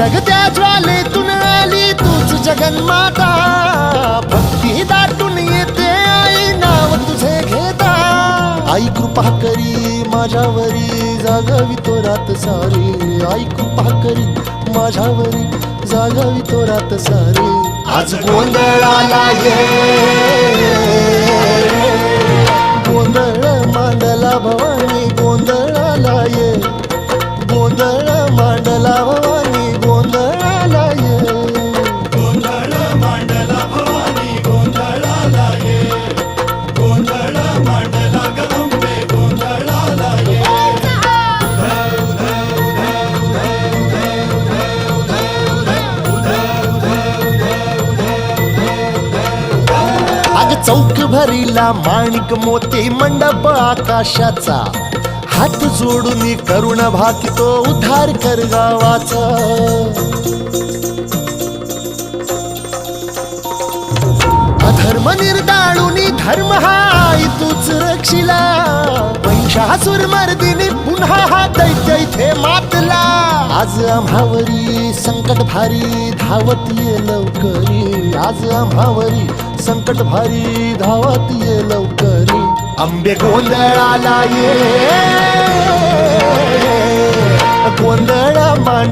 धगधगत्या ज्वालेतून आली तूच जगन्माता, भक्ती दाटून येते आई नाव तुझे घेता. आई कृपा करी माझ्यावरी जागावी तो रात सारी, आई कृपा करी माझ्यावरी जागावी तो रात सारी. आज गोंधळाला ये, गोंधळ मांडला भवानी गोंधळाला ये, गोंधळ मांडला भवानी गोंधळाला ये. गोंधळ मांडला भवानी गोंधळाला ये, गोंधळ मांडला गंबे गोंधळाला ये. अग चौक भरीला माणिक मोती मंडप आकाशाचा, हात जोडून करुण भाकितो उद्धार कर गावाचा. अधर्म निर्दाळून धर्म हा आई तूच रक्षिला, महिषासुर मर्दिनी पुन्हा हा दैत्य इथे मातला. आज आम्हावरी संकट भारी धावत ये लवकरी, आज आम्हावरी संकट भारी धावत ये लवकरी. अंबे गोंधळाला ये, गोंधळ मांड